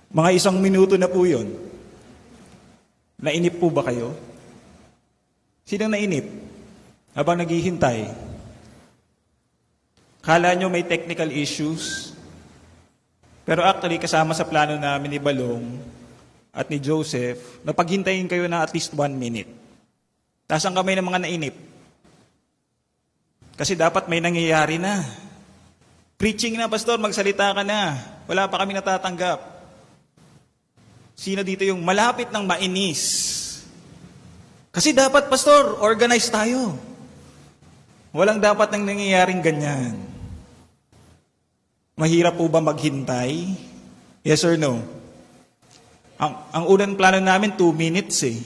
Mga 1 minuto na po yun. Nainip po ba kayo? Sinong nainip? Habang naghihintay. Kala nyo may technical issues? Pero actually, kasama sa plano namin ni Balong at ni Joseph, na paghintayin kayo na at least 1 minute. Taas ang kamay ng mga nainip. Kasi dapat may nangyayari na. Preaching na, Pastor, magsalita ka na. Wala pa kami natatanggap. Sino dito yung malapit ng mainis? Kasi dapat, Pastor, organize tayo. Walang dapat nang nangyayaring ganyan. Mahirap po ba maghintay? Yes or no? Ang unang plano namin, 2 minutes eh.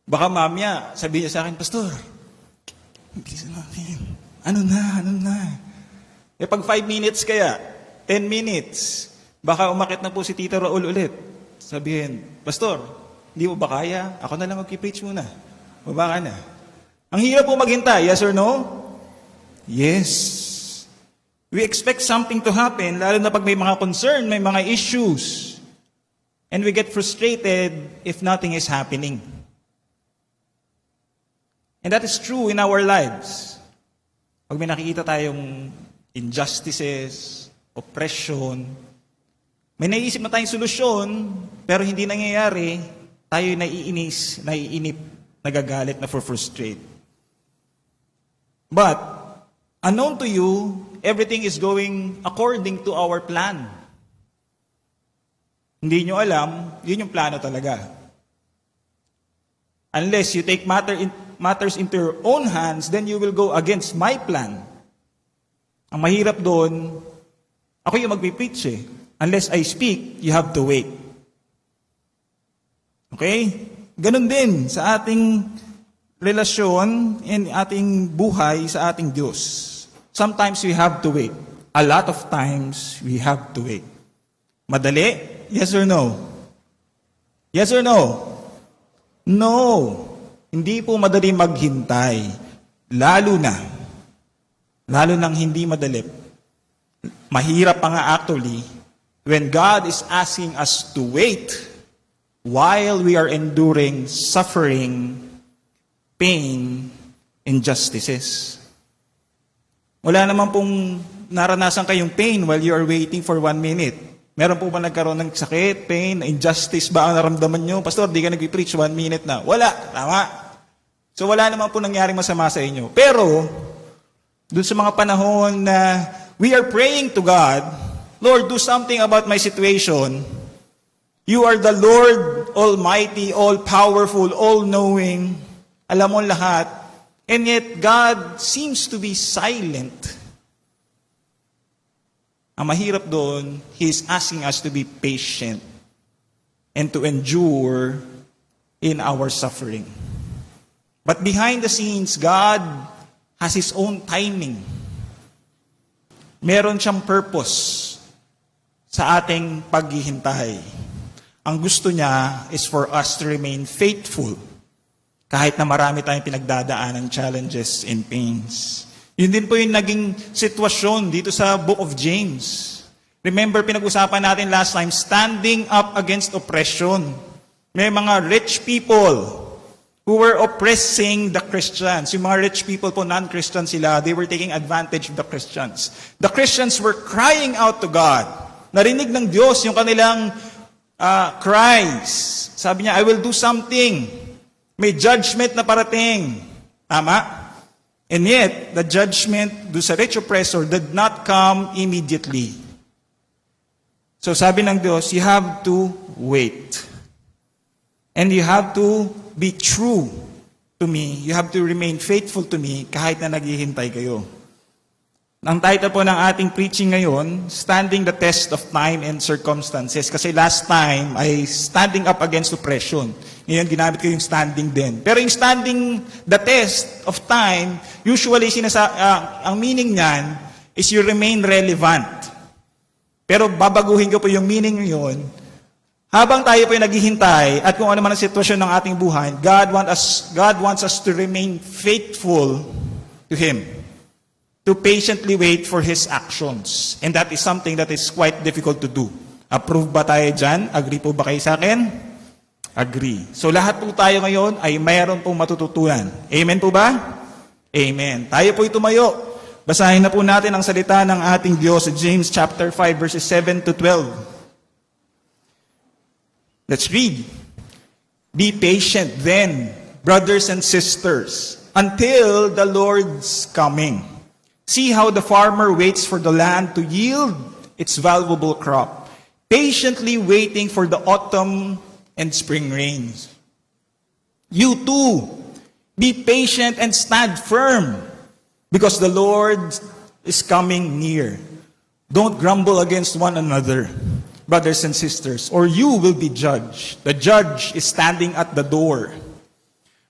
Baka mamaya, sabihin niya sa akin, Pastor, bilisan natin. Ano na? Eh pag 5 minutes kaya, 10 minutes, baka umakit na po si Tito Raul ulit. Sabihin, Pastor, hindi mo ba kaya? Ako na lang mag-preach muna. Baba ka na. Ang hirap po maghintay, yes or no? Yes. We expect something to happen, lalo na pag may mga concern, may mga issues. And we get frustrated if nothing is happening. And that is true in our lives. Pag may nakikita tayong injustices, oppression, may naiisip na tayong solusyon, pero hindi nangyayari, tayo naiinis, naiinip, nagagalit, na frustrate. But, unknown to you, everything is going according to our plan. Hindi nyo alam, yun yung plano talaga. Unless you take matters into your own hands, then you will go against my plan. Ang mahirap doon, ako yung magpipreach eh. Unless I speak, you have to wait. Okay? Ganun din sa ating relasyon and ating buhay sa ating Diyos. Sometimes we have to wait. A lot of times we have to wait. Madali? Yes or no? Yes or no? No. Hindi po madali maghintay. Lalo nang hindi madali. Mahirap pa nga actually when God is asking us to wait while we are enduring suffering, pain, injustices. Wala naman pong naranasan kayong pain while you are waiting for 1 minute. Meron po ba nagkaroon ng sakit, pain, injustice ba ang naramdaman nyo? Pastor, di ka nag-preach 1 minute na. Wala. Tama. So wala naman po nangyaring masama sa inyo. Pero, dun sa mga panahon na we are praying to God, Lord, do something about my situation. You are the Lord Almighty, all-powerful, all-knowing. Alam mo lahat. And yet, God seems to be silent. Ang mahirap doon, He is asking us to be patient and to endure in our suffering. But behind the scenes, God has His own timing. Meron siyang purpose sa ating paghihintay. Ang gusto niya is for us to remain faithful kahit na marami tayong pinagdadaan ng challenges and pains. Yun din po yung naging sitwasyon dito sa Book of James. Remember, pinag-usapan natin last time, standing up against oppression. May mga rich people who were oppressing the Christians. Yung mga rich people po, non-Christian sila, they were taking advantage of the Christians. The Christians were crying out to God. Narinig ng Diyos yung kanilang cries. Sabi niya, I will do something. May judgment na parating. Tama? And yet, the judgment do sa rich oppressor did not come immediately. So sabi ng Diyos, you have to wait. And you have to be true to me. You have to remain faithful to me kahit na naghihintay kayo. Ang title po ng ating preaching ngayon, Standing the Test of Time and Circumstances. Kasi last time ay standing up against oppression. Ngayon, ginamit ko yung standing din. Pero yung standing the test of time, usually ang meaning niyan is you remain relevant. Pero babaguhin ko po yung meaning yun. Habang tayo po yung naghihintay at kung ano man ang sitwasyon ng ating buhay, God wants us to remain faithful to Him. To patiently wait for His actions. And that is something that is quite difficult to do. Approve ba tayo dyan? Agree po ba kayo sa akin? Agree. So lahat po tayo ngayon ay mayroon pong matututunan. Amen po ba? Amen. Tayo po'y tumayo. Basahin na po natin ang salita ng ating Diyos sa James chapter 5 verses 7 to 12. Let's read. Be patient then, brothers and sisters, until the Lord's coming. See how the farmer waits for the land to yield its valuable crop, patiently waiting for the autumn and spring rains. You too, be patient and stand firm, because the Lord is coming near. Don't grumble against one another, brothers and sisters, or you will be judged. The judge is standing at the door.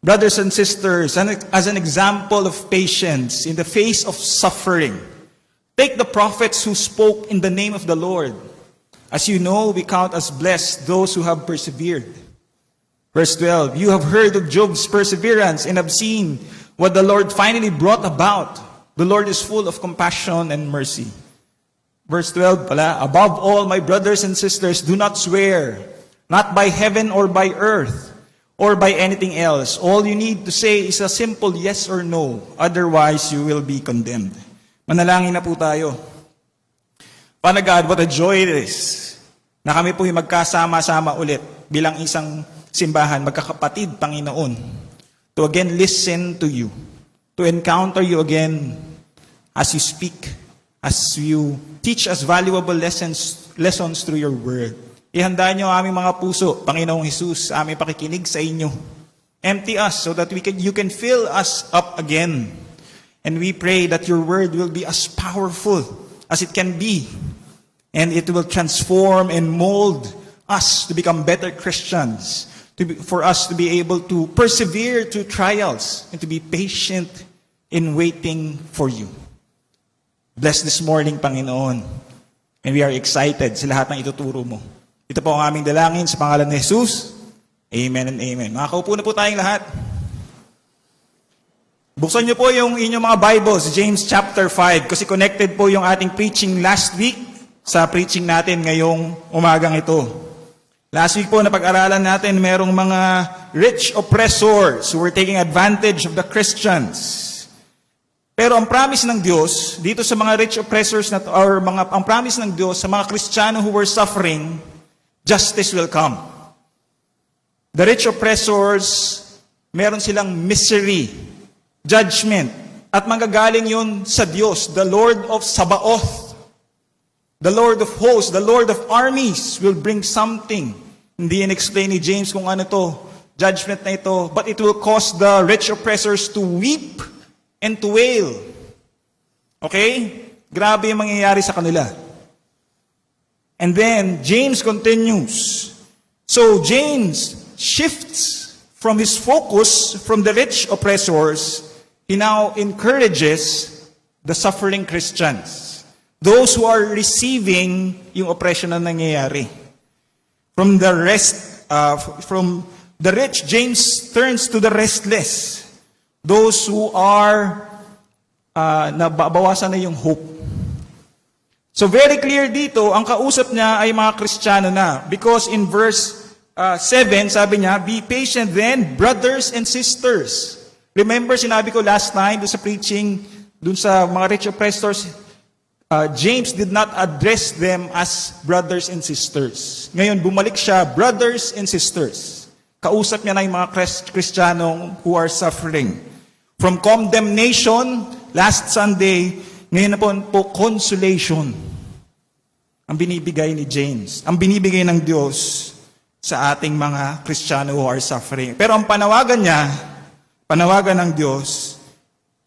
Brothers and sisters, as an example of patience in the face of suffering, take the prophets who spoke in the name of the Lord. As you know, we count as blessed those who have persevered. Verse 12, you have heard of Job's perseverance and have seen what the Lord finally brought about. The Lord is full of compassion and mercy. Verse 12 pala, above all, my brothers and sisters, do not swear, not by heaven or by earth, or by anything else. All you need to say is a simple yes or no. Otherwise, you will be condemned. Manalangin na po tayo. Father God, what a joy it is na kami po yung magkasama-sama ulit bilang isang simbahan, magkakapatid, Panginoon, to again listen to you, to encounter you again as you speak, as you teach us valuable lessons through your word. Ihanda niyo ang aming mga puso, Panginoong Hesus, sa aming pakikinig sa inyo. Empty us so that you can fill us up again. And we pray that your word will be as powerful as it can be. And it will transform and mold us to become better Christians. For us to be able to persevere through trials and to be patient in waiting for you. Bless this morning, Panginoon. And we are excited sa lahat ng ituturo mo. Ito po ang aming dalangin sa pangalan ni Jesus. Amen and amen. Makakaupo na po tayong lahat. Buksan niyo po yung inyong mga Bibles, James chapter 5, kasi connected po yung ating preaching last week sa preaching natin ngayong umagang ito. Last week po, napag-aralan natin, merong mga rich oppressors who were taking advantage of the Christians. Pero ang promise ng Diyos, dito sa mga rich oppressors, ang promise ng Diyos sa mga Kristiyano who were suffering, justice will come. The rich oppressors, meron silang misery, judgment, at manggagaling yun sa Diyos, the Lord of Sabaoth, the Lord of hosts, the Lord of armies will bring something. Hindi in-explain ni James kung ano to, judgment na ito, but it will cause the rich oppressors to weep and to wail. Okay? Grabe yung mangyayari sa kanila. And then, James continues. So, James shifts from his focus from the rich oppressors. He now encourages the suffering Christians. Those who are receiving yung oppression na nangyayari. From the rich, James turns to the restless. Those who are, nababawasan na yung hope. So very clear dito, ang kausap niya ay mga Kristiyano na. Because in verse 7, sabi niya, be patient then, brothers and sisters. Remember, sinabi ko last time doon sa preaching, doon sa mga rich oppressors, James did not address them as brothers and sisters. Ngayon, bumalik siya, brothers and sisters. Kausap niya na yung mga Kristiyanong who are suffering. From condemnation, last Sunday, ngayon na po consolation. Ang binibigay ni James. Ang binibigay ng Diyos sa ating mga Kristiyano who are suffering. Pero ang panawagan niya, panawagan ng Diyos,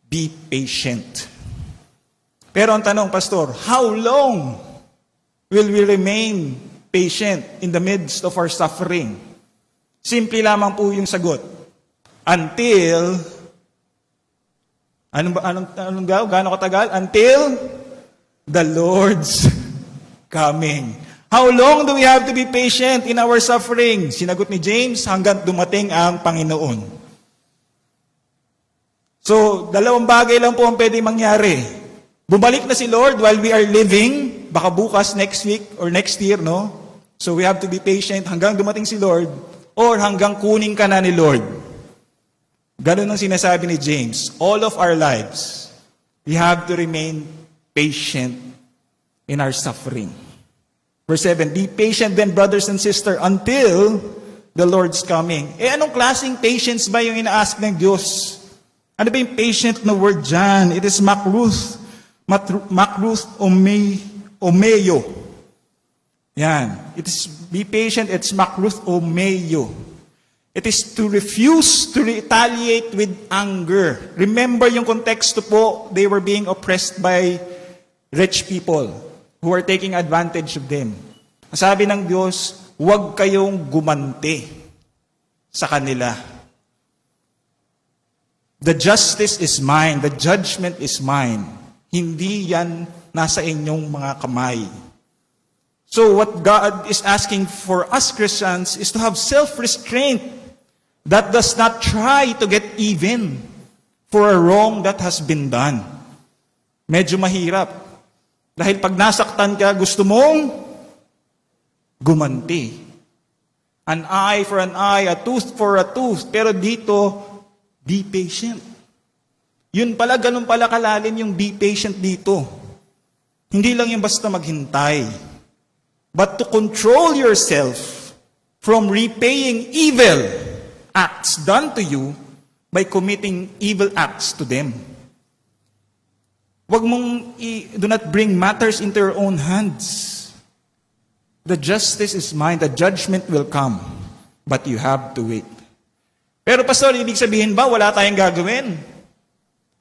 be patient. Pero ang tanong, Pastor, how long will we remain patient in the midst of our suffering? Simple lamang po yung sagot. Until, gaano katagal? Until the Lord's coming. How long do we have to be patient in our suffering? Sinagot ni James, hanggang dumating ang Panginoon. So, dalawang bagay lang po ang pwede mangyari. Bumalik na si Lord while we are living, baka bukas, next week, or next year, no? So we have to be patient hanggang dumating si Lord or hanggang kunin ka na ni Lord. Ganun ang sinasabi ni James. All of our lives, we have to remain patient in our suffering. Verse 7, be patient then, brothers and sisters, until the Lord's coming. Anong klaseng patience ba yung ina-ask ng Diyos? Ano ba yung patient na word dyan? It is makruth. Makruth omeo. Yan. It is, be patient, it's makruth omeo. It is to refuse to retaliate with anger. Remember yung konteksto po, they were being oppressed by rich people who were taking advantage of them. Ang sabi ng Diyos, huwag kayong gumanti sa kanila. The justice is mine, the judgment is mine. Hindi yan nasa inyong mga kamay. So what God is asking for us Christians is to have self-restraint that does not try to get even for a wrong that has been done. Medyo mahirap. Dahil pag nasaktan ka, gusto mong gumanti. An eye for an eye, a tooth for a tooth. Pero dito, be patient. Yun pala, ganun pala kalalim yung be patient dito. Hindi lang yung basta maghintay. But to control yourself from repaying evil acts done to you by committing evil acts to them. Huwag mong do not bring matters into your own hands. The justice is mine, the judgment will come, but you have to wait. Pero pastor, ibig sabihin ba wala tayong gagawin?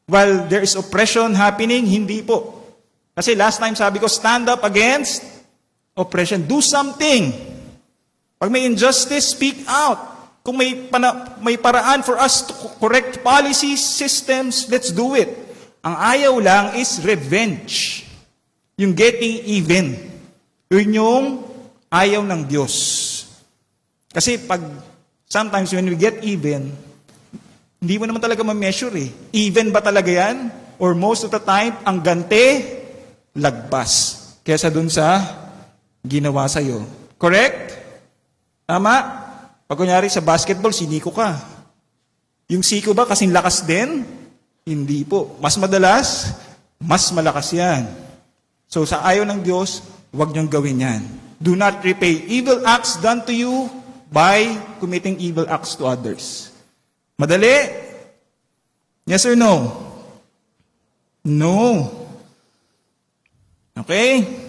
While there is oppression happening, hindi po. Kasi last time sabi ko, stand up against oppression. Do something. Pag may injustice, speak out. Kung may paraan for us to correct policies, systems, let's do it. Ang ayaw lang is revenge. Yung getting even. Yun yung ayaw ng Diyos. Kasi sometimes when we get even, hindi mo naman talaga ma-measure eh. Even ba talaga yan? Or most of the time, ang ganti, lagpas. Kesa dun sa ginawa sa'yo. Correct? Tama? Pag kunyari sa basketball, siniko ka. Yung siko ba kasing lakas din? Hindi po. Mas madalas, mas malakas yan. So sa ayaw ng Diyos, huwag niyong gawin yan. Do not repay evil acts done to you by committing evil acts to others. Madali? Yes or no? No. Okay?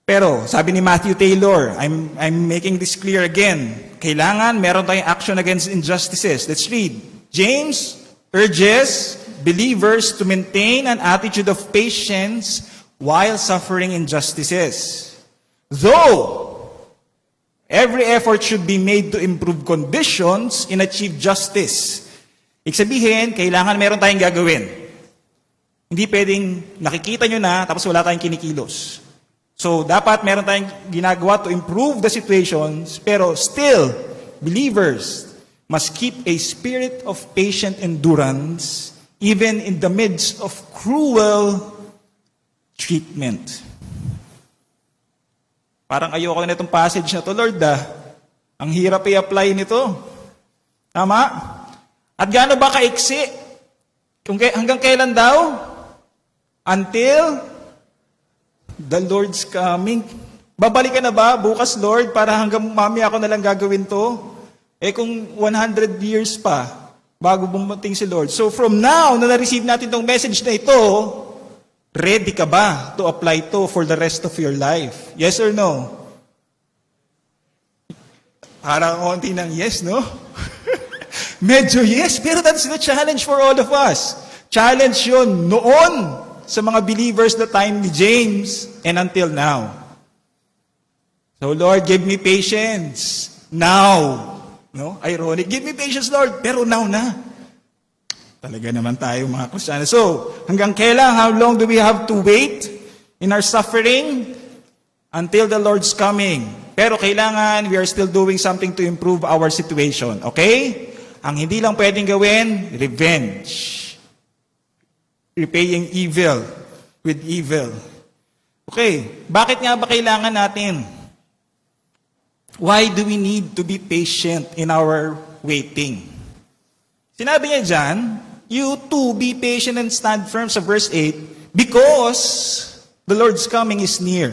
Pero, sabi ni Matthew Taylor, I'm making this clear again. Kailangan meron tayong action against injustices. Let's read. James urges believers to maintain an attitude of patience while suffering injustices. Though, every effort should be made to improve conditions and achieve justice. Ibig sabihin, kailangan meron tayong gagawin. Hindi pwedeng nakikita nyo na tapos wala tayong kinikilos. So, dapat meron tayong ginagawa to improve the situations, pero still, believers must keep a spirit of patient endurance even in the midst of cruel treatment. Parang ayoko na itong passage na to, Lord, Ang hirap i-apply nito. Tama? At gaano ba kaiksi? Hanggang kailan daw? Until the Lord's coming. Babalik ka na ba bukas, Lord, para hanggang mamaya ako na lang gagawin to? Kung 100 years pa, bago bumating si Lord. So from now, na na-receive natin itong message na ito, ready ka ba to apply to for the rest of your life? Yes or no? Parang konti ng yes, no? Medyo yes, pero that's the challenge for all of us. Challenge yun noon sa mga believers the time ni James and until now. So Lord, give me patience now. No? Ironic. Give me patience, Lord. Pero now na. Talaga naman tayo mga Kristiyano. So, hanggang kailan? How long do we have to wait in our suffering? Until the Lord's coming. Pero kailangan, we are still doing something to improve our situation. Okay? Ang hindi lang pwedeng gawin, revenge. Repaying evil with evil. Okay, bakit nga ba kailangan natin? Why do we need to be patient in our waiting? Sinabi niya dyan, you too be patient and stand firm sa verse 8, because the Lord's coming is near.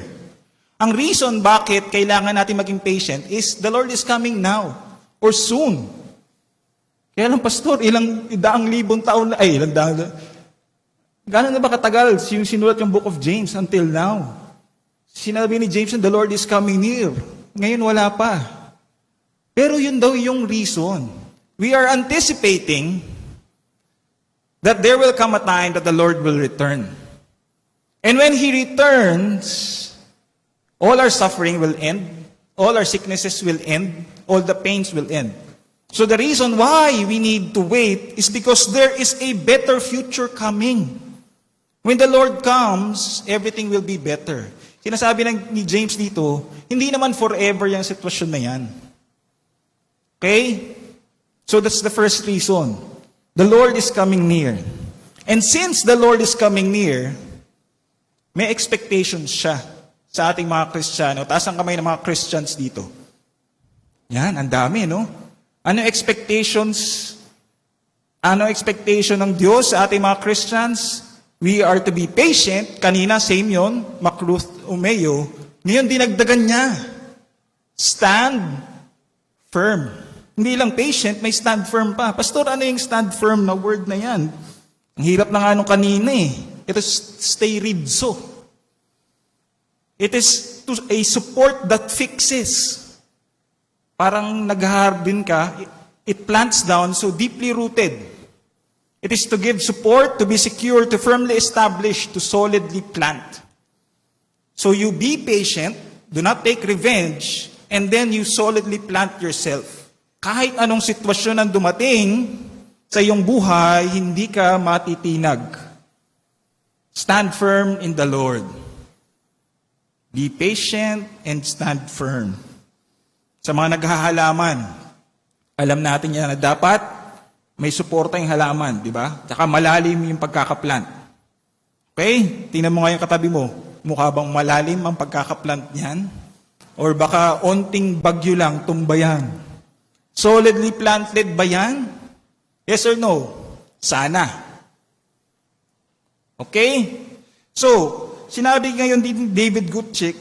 Ang reason bakit kailangan natin maging patient is the Lord is coming now or soon. Kaya lang, pastor, ilang libong taon na, gano'n na ba katagal yung sinulat yung Book of James until now? Sinabi ni James, the Lord is coming near. Ngayon wala pa. Pero yun daw yung reason. We are anticipating that there will come a time that the Lord will return. And when He returns, all our suffering will end, all our sicknesses will end, all the pains will end. So the reason why we need to wait is because there is a better future coming. When the Lord comes, everything will be better. Sinasabi ni James dito, hindi naman forever yung sitwasyon na yan. Okay? So that's the first reason. The Lord is coming near. And since the Lord is coming near, may expectations siya sa ating mga Kristiyano. Taas ang kamay ng mga Christians dito. Yan, ang dami, no? Ano expectations? Ano expectation ng Diyos sa ating mga Christians? We are to be patient. Kanina, same yon, Makruth Umeo. Ngayon, dinagdagan niya. Stand firm. Hindi lang patient, may stand firm pa. Pastor, ano yung stand firm na word na yan? Ang hirap na nga nung kanina eh. It is stay ridso. It is a support that fixes. Parang nag-harbin ka, it plants down, so deeply rooted. It is to give support, to be secure, to firmly establish, to solidly plant. So you be patient, do not take revenge, and then you solidly plant yourself. Kahit anong sitwasyon ang dumating sa iyong buhay, hindi ka matitinag. Stand firm in the Lord. Be patient and stand firm. Sa mga naghahalaman, alam natin yan na dapat may suporta yung halaman, di ba? Tsaka malalim yung pagkakaplant. Okay? Tingnan mo nga yung katabi mo. Mukha bang malalim ang pagkakaplant niyan? Or baka onting bagyo lang, tumbayan. Solidly planted ba yan? Yes or no? Sana. Okay? So, sinabi ngayon din David Gutchick,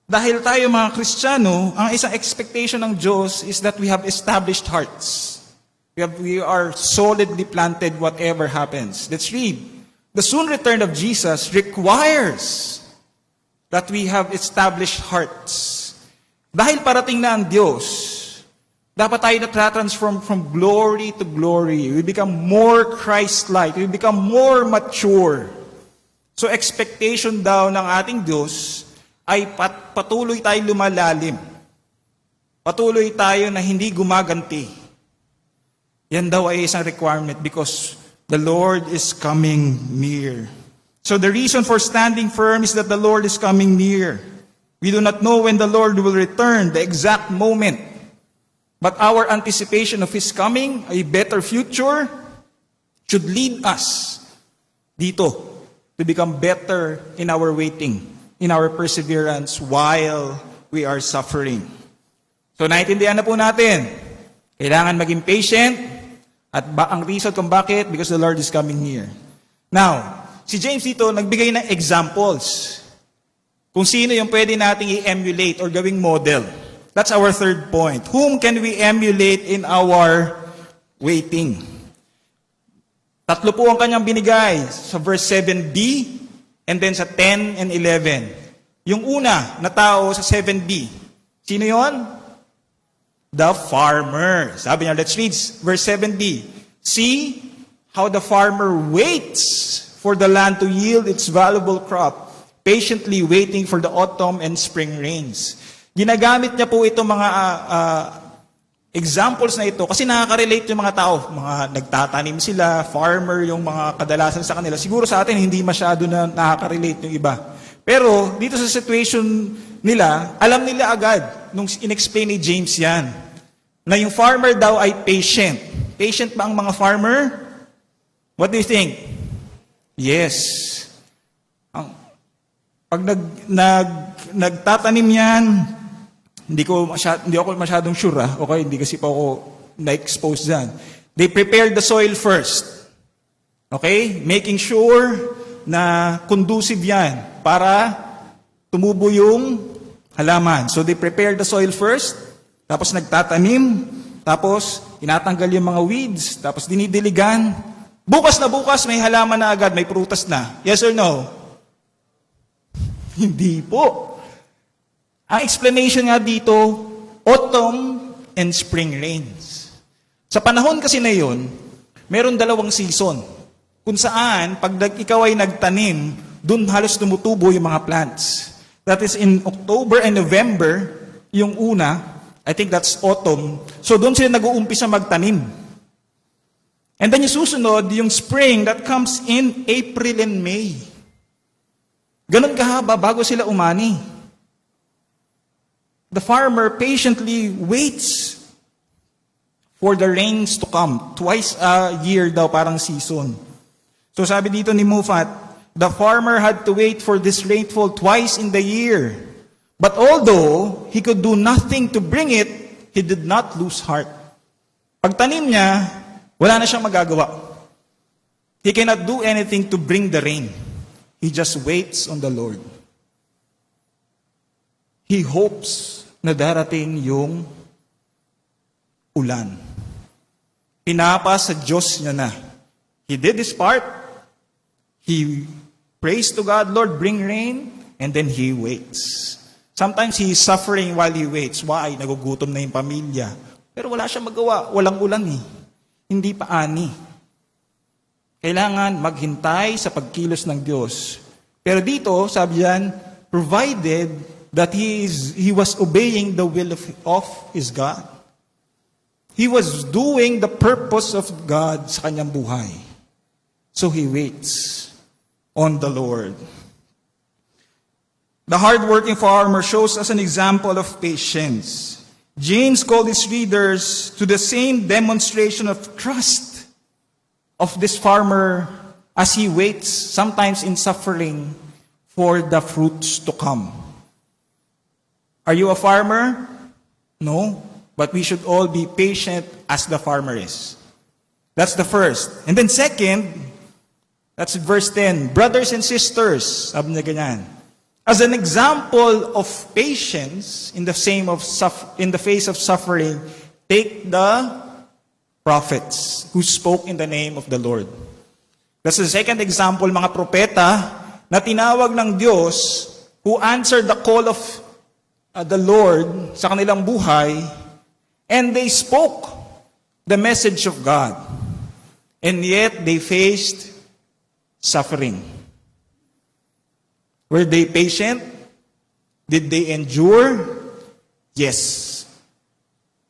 dahil tayo mga Kristiyano, ang isang expectation ng Diyos is that we have established hearts. We are solidly planted whatever happens. Let's read. The soon return of Jesus requires that we have established hearts. Dahil parating na ang Diyos, dapat tayo na-transform from glory to glory. We become more Christ-like. We become more mature. So expectation daw ng ating Diyos ay patuloy tayo lumalalim. Patuloy tayo na hindi gumaganti. Yan daw ay isang requirement because the Lord is coming near. So the reason for standing firm is that the Lord is coming near. We do not know when the Lord will return, the exact moment. But our anticipation of His coming, a better future, should lead us dito to become better in our waiting, in our perseverance while we are suffering. So naintindihan na po natin, kailangan maging patient, at ang reason kung bakit, because the Lord is coming near. Now, si James dito nagbigay ng examples kung sino yung pwede nating i-emulate or gawing model. That's our third point. Whom can we emulate in our waiting? Tatlo po ang kanyang binigay sa verse 7b and then sa 10 and 11. Yung una na tao sa 7b, sino yon? The farmer. Sabi niya, let's read verse 7b. See how the farmer waits for the land to yield its valuable crop, patiently waiting for the autumn and spring rains. Ginagamit niya po itong mga examples na ito kasi nakaka-relate yung mga tao. Mga nagtatanim sila, farmer yung mga kadalasan sa kanila. Siguro sa atin hindi masyado na nakaka-relate yung iba. Pero dito sa situation nila, alam nila agad nung in-explain ni James yan, na yung farmer daw ay patient. Patient ba ang mga farmer? What do you think? Yes. Pag nagtatanim yan, hindi ako masyadong sure, okay? Hindi kasi pa ako na-expose dyan. They prepare the soil first. Okay? Making sure na conducive yan para tumubo yung halaman. So they prepare the soil first, tapos nagtatanim, tapos tinatanggal yung mga weeds, tapos dinidiligan. Bukas na bukas, may halaman na agad, may prutas na. Yes or no? Hindi po. Ang explanation nga dito, autumn and spring rains. Sa panahon kasi na yun, meron dalawang season. Kung saan, pag ikaw ay nagtanim, dun halos tumutubo yung mga plants. That is in October and November, yung una, I think that's autumn. So dun sila nag-uumpisa magtanim. And then yung susunod, yung spring, that comes in April and May. Ganun kahaba bago sila umani. The farmer patiently waits for the rains to come. Twice a year daw, parang season. So sabi dito ni Mufat, the farmer had to wait for this rainfall twice in the year. But although he could do nothing to bring it, he did not lose heart. Pagtanim niya, wala na siyang magagawa. He cannot do anything to bring the rain. He just waits on the Lord. He hopes na darating yung ulan. Pinapa sa Diyos niya na. He did his part. He prays to God, Lord, bring rain, and then he waits. Sometimes he is suffering while he waits. Why? Nagugutom na yung pamilya. Pero wala siyang magawa. Walang ulan eh. Hindi pa ani. Kailangan maghintay sa pagkilos ng Diyos. Pero dito, sabi yan, provided that he was obeying the will of his God. He was doing the purpose of God sa kanyang buhay. So he waits on the Lord. The hardworking farmer shows us an example of patience. James called his readers to the same demonstration of trust of this farmer as he waits, sometimes in suffering, for the fruits to come. Are you a farmer? No. But we should all be patient as the farmer is. That's the first. And then second, that's verse 10. Brothers and sisters, sabi niya ganyan. As an example of patience in the face of suffering, take the prophets who spoke in the name of the Lord. That's the second example, mga propeta na tinawag ng Diyos who answered the call of the Lord sa kanilang buhay, and they spoke the message of God. And yet they faced suffering. Were they patient? Did they endure? Yes.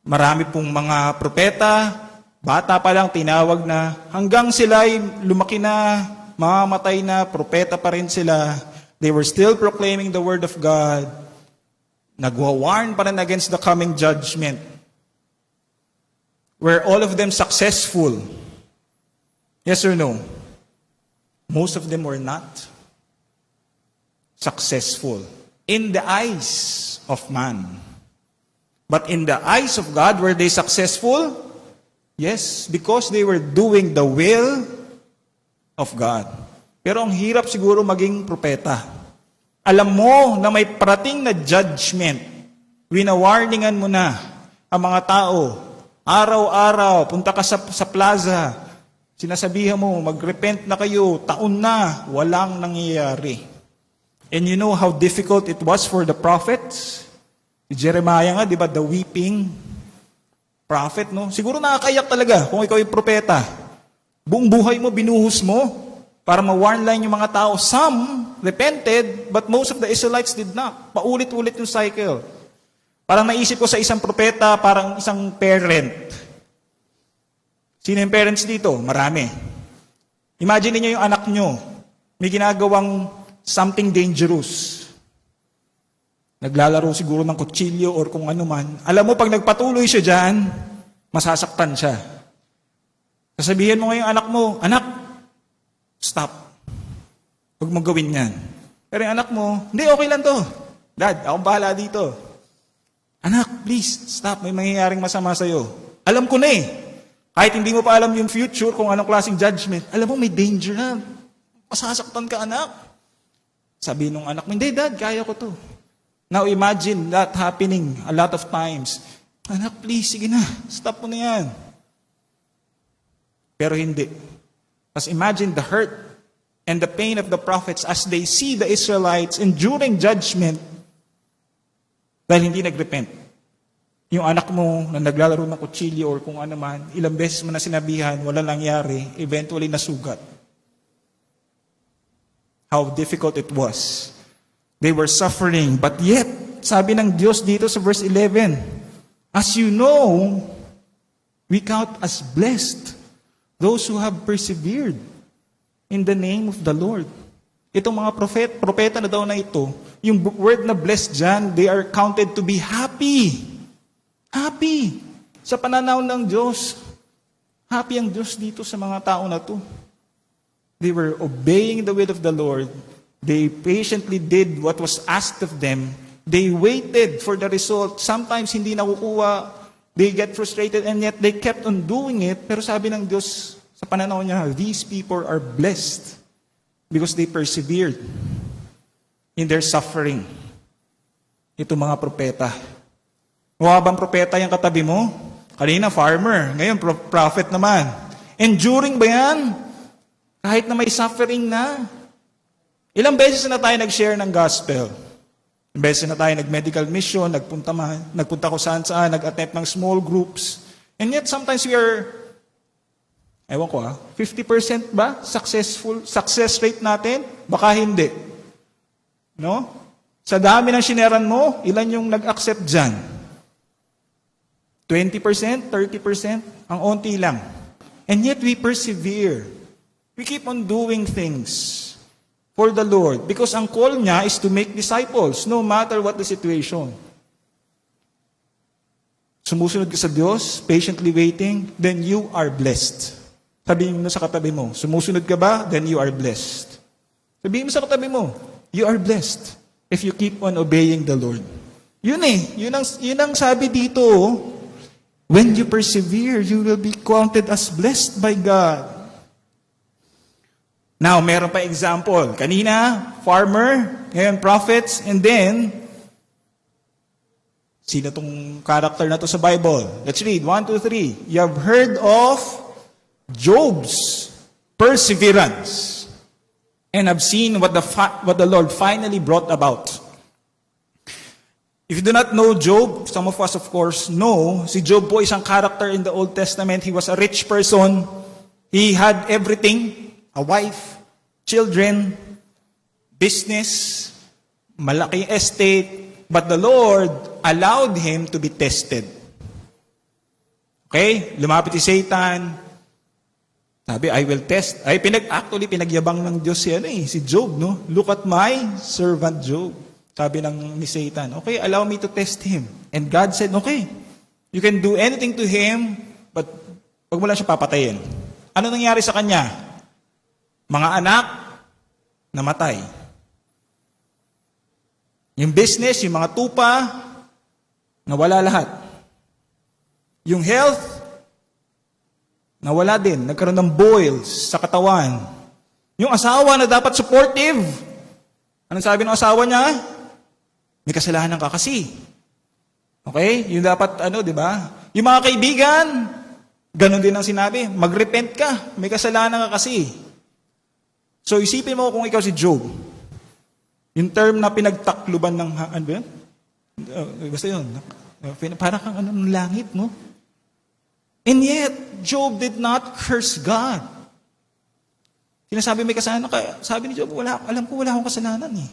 Marami pong mga propeta, bata pa lang tinawag na, hanggang sila ay lumaki na, mamamatay na, propeta pa rin sila. They were still proclaiming the word of God. Nagwa-warn pa rin against the coming judgment. Were all of them successful? Yes or no? Most of them were not successful in the eyes of man. But in the eyes of God, were they successful? Yes, because they were doing the will of God. Pero ang hirap siguro maging propeta. Alam mo na may parating na judgment. Winawarningan mo na ang mga tao. Araw-araw, punta ka sa plaza. Sinasabihan mo, magrepent na kayo. Taon na, walang nangyayari. And you know how difficult it was for the prophets? Si Jeremiah nga, di ba, the weeping prophet, no? Siguro nakakayak talaga kung ikaw yung propeta. Buong buhay mo, binuhos mo para ma-warn lang yung mga tao. Some repented, but most of the Israelites did not. Paulit-ulit yung cycle. Parang naisip ko sa isang propeta, parang isang parent. Sino yung parents dito? Marami. Imagine niyo yung anak nyo, may ginagawang something dangerous. Naglalaro siguro ng kutsilyo or kung ano man. Alam mo, pag nagpatuloy siya dyan, masasaktan siya. Sasabihin mo ngayong anak mo, anak, stop. Huwag mong gawin yan. Pero yung anak mo, hindi, okay lang to. Dad, akong bahala dito. Anak, please, stop. May mangyayaring masama sa'yo. Alam ko na eh. Kahit hindi mo pa alam yung future, kung anong klaseng judgment, alam mo, may danger na. Masasaktan ka, anak. Sabi nung anak mo, hindi, Dad, kaya ko to. Now imagine that happening a lot of times. Anak, please, sige na. Stop mo na yan. Pero hindi. Because imagine the hurt and the pain of the prophets as they see the Israelites enduring judgment dahil hindi nagrepent. Yung anak mo na naglalaro ng kutsilyo or kung ano man, ilang beses mo na sinabihan, wala nangyari, eventually nasugat. How difficult it was. They were suffering, but yet, sabi ng Diyos dito sa verse 11, as you know, we count as blessed those who have persevered in the name of the Lord. Itong mga propeta na daw na ito, yung word na blessed dyan, they are counted to be happy. Happy. Sa pananaw ng Diyos, happy ang Diyos dito sa mga tao na to. They were obeying the will of the Lord. They patiently did what was asked of them. They waited for the result. Sometimes hindi nakukuha. They get frustrated and yet they kept on doing it. Pero sabi ng Diyos sa pananaw niya, these people are blessed because they persevered in their suffering. Ito mga propeta. Mukha bang propeta yung katabi mo? Kanina farmer, ngayon prophet naman. Enduring ba yan? Kahit na may suffering na. Ilang beses na tayo nag-share ng gospel? Ilang beses na tayo nag-medical mission, nagpunta ko saan-saan, nag-attempt ng small groups. And yet sometimes we are, 50% ba success rate natin? Baka hindi. No? Sa dami ng shineran mo, ilan yung nag-accept dyan? 20%, 30%, ang onti lang. And yet we persevere. We keep on doing things for the Lord because ang call niya is to make disciples no matter what the situation. Sumusunod ka sa Diyos, patiently waiting, then you are blessed. Sabihin mo sa katabi mo, sumusunod ka ba? Then you are blessed. Sabihin mo sa katabi mo, you are blessed if you keep on obeying the Lord. Yun ang sabi dito. When you persevere, you will be counted as blessed by God. Now, meron pa example. Kanina, farmer, ngayon prophets, and then, sino tong character na to sa Bible? Let's read, 1, 2, 3. You have heard of Job's perseverance and have seen what the Lord finally brought about. If you do not know Job, some of us of course know, si Job po isang character in the Old Testament. He was a rich person. He had everything, a wife, children, business, malaking estate, but the Lord allowed him to be tested. Okay? Lumapit si Satan. Sabi, I will test. Pinagyabang ng Diyos si Job, no? Look at my servant Job. Sabi ni Satan, okay, allow me to test him. And God said, okay, you can do anything to him, but wag mo lang siya papatayin. Ano nangyari sa kanya? Mga anak, namatay. Yung business, yung mga tupa, nawala lahat. Yung health, nawala din. Nagkaroon ng boils sa katawan. Yung asawa na dapat supportive, anong sabi ng asawa niya? May kasalanan ka kasi. Okay? Yung dapat, di ba? Yung mga kaibigan, ganun din ang sinabi. Mag-repent ka. May kasalanan ka kasi. So, isipin mo kung ikaw si Job. Yung term na pinagtakluban ng, ano ba yun? Basta yun. Parang kang ng langit, no? And yet, Job did not curse God. Sinasabi may kasalanan ka. Sabi ni Job, alam ko wala akong kasalanan eh.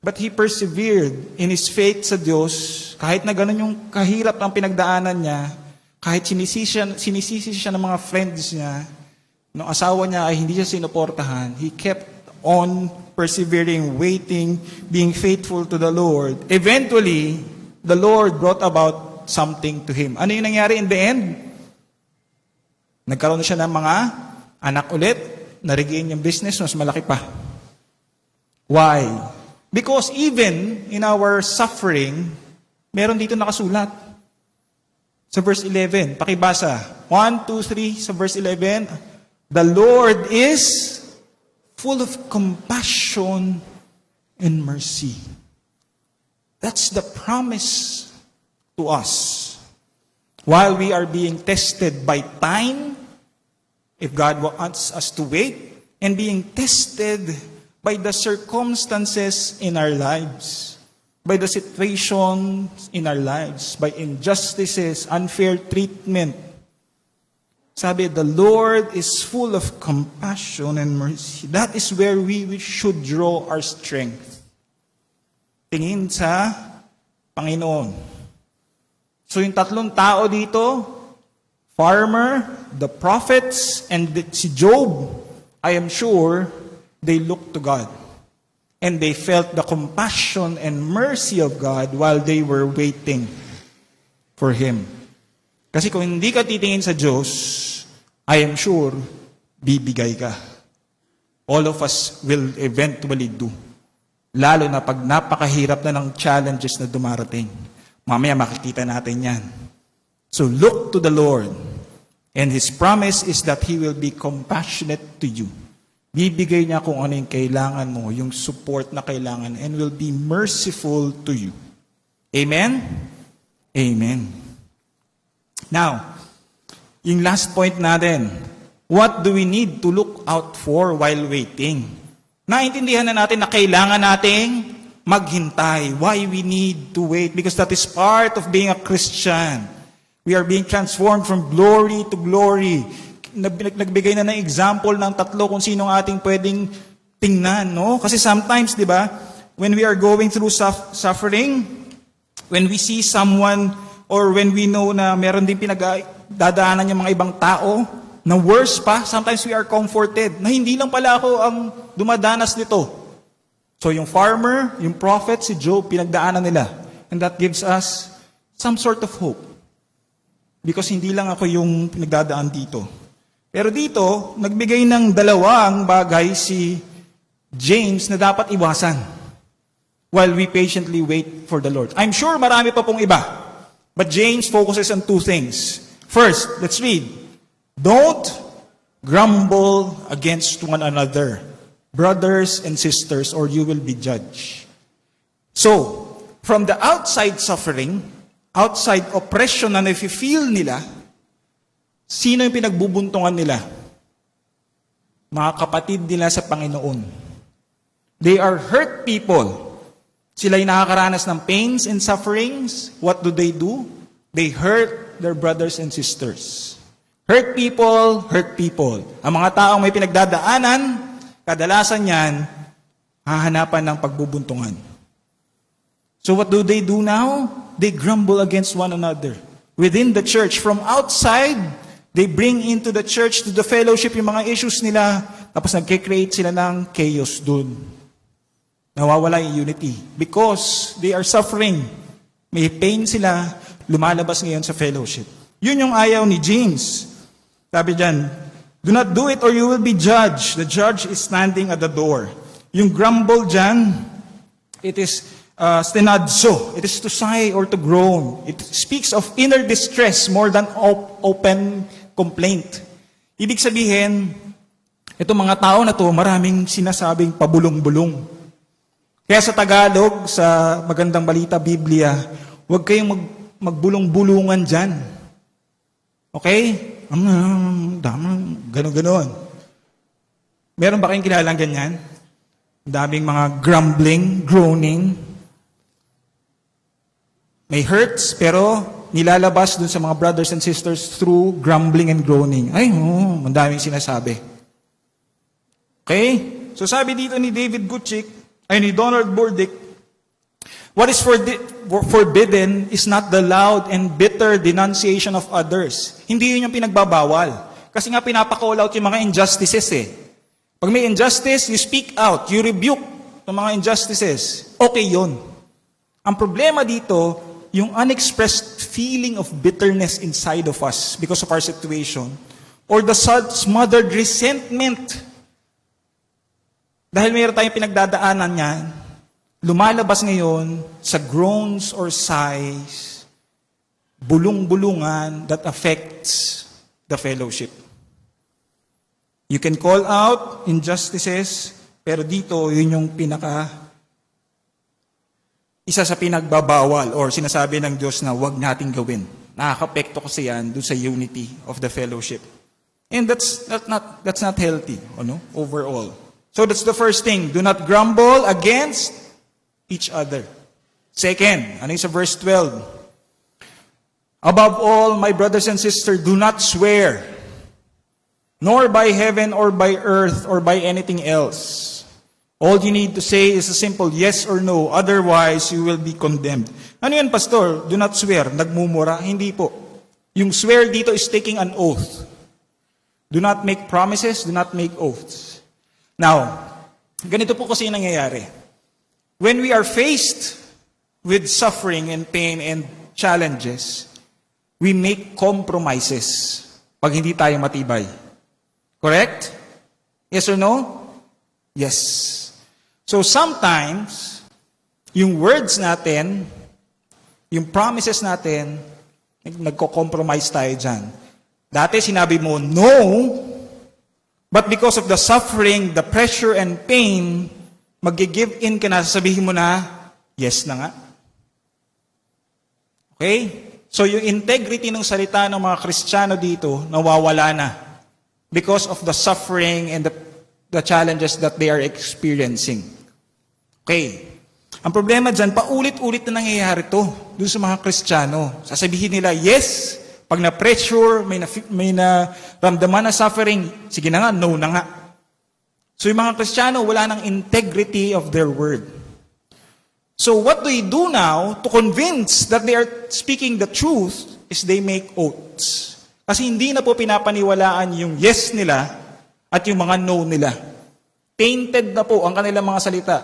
But he persevered in his faith sa Diyos, kahit na ganun yung kahirap ang pinagdaanan niya, kahit sinisisi siya ng mga friends niya, nung asawa niya ay hindi siya sinuportahan, he kept on persevering, waiting, being faithful to the Lord. Eventually, the Lord brought about something to him. Ano yung nangyari in the end? Nagkaroon na siya ng mga anak ulit, na-regain yung business, mas malaki pa. Why? Because even in our suffering, meron dito nakasulat. Sa verse 11, pakibasa. 1, 2, 3, sa verse 11. The Lord is full of compassion and mercy. That's the promise to us. While we are being tested by time, if God wants us to wait, and being tested by the circumstances in our lives, by the situations in our lives, by injustices, unfair treatment. Sabi, the Lord is full of compassion and mercy. That is where we should draw our strength. Tingin sa Panginoon. So yung tatlong tao dito, farmer, the prophets, and si Job, I am sure they looked to God. And they felt the compassion and mercy of God while they were waiting for Him. Kasi kung hindi ka titingin sa Diyos, I am sure, bibigay ka. All of us will eventually do. Lalo na pag napakahirap na ng challenges na dumarating. Mamaya makikita natin yan. So look to the Lord. And His promise is that He will be compassionate to you. Bibigay niya kung ano yung kailangan mo, yung support na kailangan, and will be merciful to you. Amen? Amen. Now, yung last point natin, what do we need to look out for while waiting? Naintindihan na natin na kailangan nating maghintay. Why we need to wait? Because that is part of being a Christian. We are being transformed from glory to glory. Nagbigay na ng example ng tatlo kung sinong ating pwedeng tingnan, no? Kasi sometimes, di ba, when we are going through suffering, when we see someone, or when we know na meron din pinagdadaanan yung mga ibang tao, na worse pa, sometimes we are comforted, na hindi lang pala ako ang dumadanas nito. So yung farmer, yung prophet, si Job, pinagdaanan nila. And that gives us some sort of hope. Because hindi lang ako yung pinagdadaan dito. Pero dito, nagbigay ng dalawang bagay si James na dapat iwasan while we patiently wait for the Lord. I'm sure marami pa pong iba. But James focuses on two things. First, let's read. Don't grumble against one another, brothers and sisters, or you will be judged. So, from the outside suffering, outside oppression na nafe-feel nila, sino yung pinagbubuntungan nila? Mga kapatid nila sa Panginoon. They are hurt people. Sila'y nakakaranas ng pains and sufferings. What do? They hurt their brothers and sisters. Hurt people, hurt people. Ang mga taong may pinagdadaanan, kadalasan yan, hahanapan ng pagbubuntungan. So what do now? They grumble against one another. Within the church, from outside, they bring into the church, to the fellowship, yung mga issues nila, tapos nagkikreate sila ng chaos dun. Nawawala yung unity. Because they are suffering. May pain sila, lumalabas ngayon sa fellowship. Yun yung ayaw ni James. Sabi dyan, do not do it or you will be judged. The judge is standing at the door. Yung grumble dyan, it is stenadso. It is to sigh or to groan. It speaks of inner distress more than open complaint. Ibig sabihin, itong mga tao na to, maraming sinasabing pabulong-bulong. Kaya sa Tagalog, sa Magandang Balita Biblia, huwag kayong magbulong-bulungan dyan. Okay? Ganon-ganon. Meron ba kayong kilalang ganyan? Daming mga grumbling, groaning. May hurts, pero nilalabas dun sa mga brothers and sisters through grumbling and groaning. Ay, ang daming sinasabi. Okay? So sabi dito ni David Guccic, ay ni Donald Burdick, what is forbidden is not the loud and bitter denunciation of others. Hindi yun yung pinagbabawal. Kasi nga pinapakall out yung mga injustices eh. Pag may injustice, you speak out, you rebuke ng mga injustices. Okay yun. Ang problema dito, yung unexpressed feeling of bitterness inside of us because of our situation, or the smothered resentment Dahil mayroon tayong pinagdadaanan niyan, lumalabas ngayon sa groans or sighs, bulong-bulungan that affects the fellowship. You can call out injustices, pero dito, yun yung isa sa pinagbabawal or sinasabi ng Diyos na huwag nating gawin. Nakaka-apekto kasi yan doon sa unity of the fellowship. And that's not healthy, overall. So that's the first thing. Do not grumble against each other. Second, ano yung sa verse 12? Above all, my brothers and sisters, do not swear, nor by heaven or by earth or by anything else. All you need to say is a simple yes or no, otherwise you will be condemned. Ano yan, pastor? Do not swear. Nagmumura? Hindi po. Yung swear dito is taking an oath. Do not make promises, do not make oaths. Now, ganito po kasi yung nangyayari. When we are faced with suffering and pain and challenges, we make compromises pag hindi tayo matibay. Correct? Yes or no? Yes. So sometimes, yung words natin, yung promises natin, nagko-compromise tayo dyan. Dati sinabi mo, no, but because of the suffering, the pressure and pain, mag-give in ka na, sasabihin mo na, yes na nga. Okay? So yung integrity ng salita ng mga Kristiyano dito, nawawala na. Because of the suffering and the challenges that they are experiencing. Okay. Ang problema dyan, paulit-ulit na nangyayari to dun sa mga Kristiyano. Sasabihin nila, yes, pag na-pressure, may naramdaman na suffering, sige na nga, no na nga. So yung mga Kristiyano, wala ng integrity of their word. So what they do now to convince that they are speaking the truth is they make oaths. Kasi hindi na po pinapaniwalaan yung yes nila at yung mga no nila. Tainted na po ang kanilang mga salita.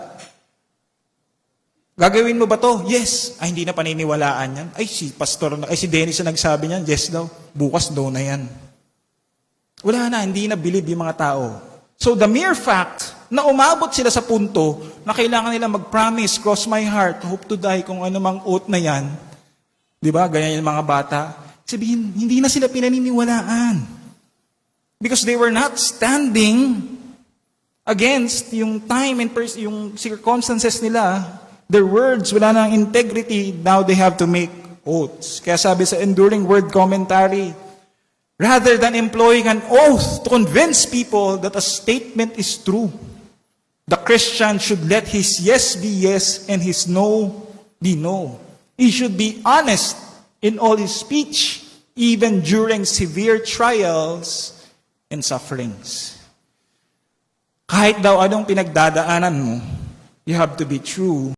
Gagawin mo ba to? Yes. Ay, hindi na paniniwalaan yan. Ay, si Dennis na nagsabi niyan, yes daw. Bukas no na yan. Wala na, hindi na believe yung mga tao. So the mere fact na umabot sila sa punto na kailangan nila mag-promise, cross my heart, hope to die, kung ano mang oath na yan. Di ba? Ganyan yung mga bata. Sabihin, hindi na sila pinaniniwalaan. Because they were not standing against yung time and yung circumstances nila. Their words, wala nang integrity, now they have to make oaths. Kaya sabi sa Enduring Word Commentary, rather than employing an oath to convince people that a statement is true, the Christian should let his yes be yes and his no be no. He should be honest in all his speech, even during severe trials and sufferings. Kahit daw anong pinagdadaanan mo, you have to be true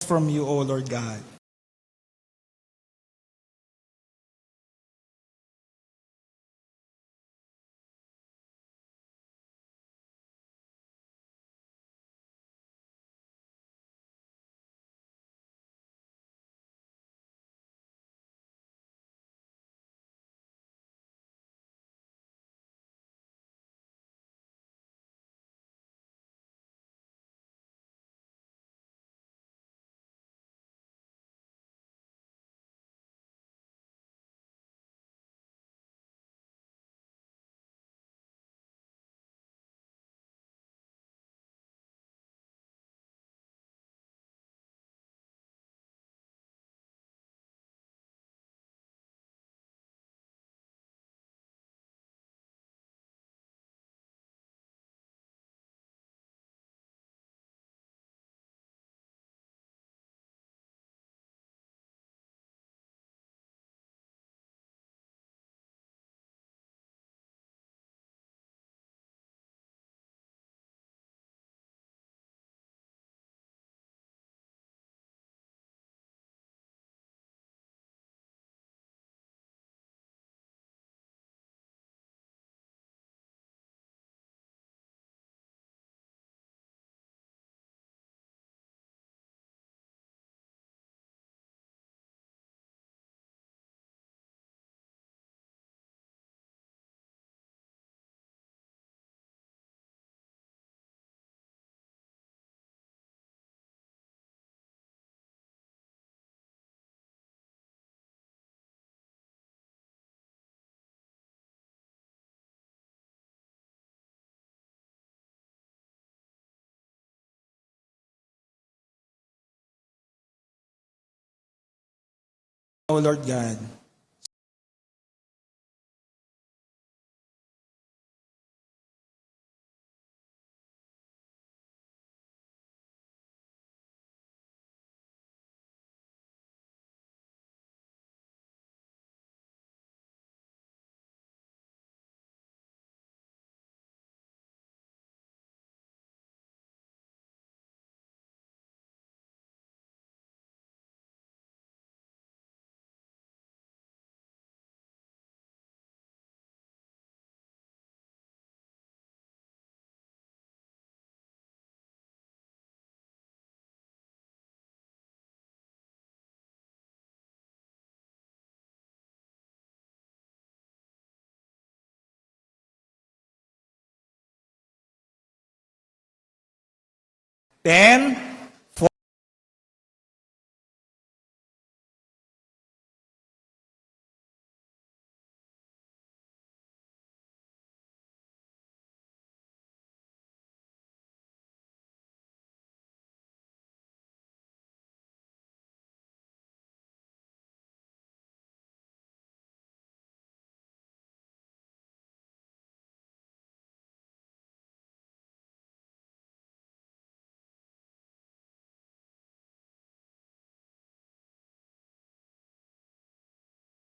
from you, O Lord God. O Lord God. Ten,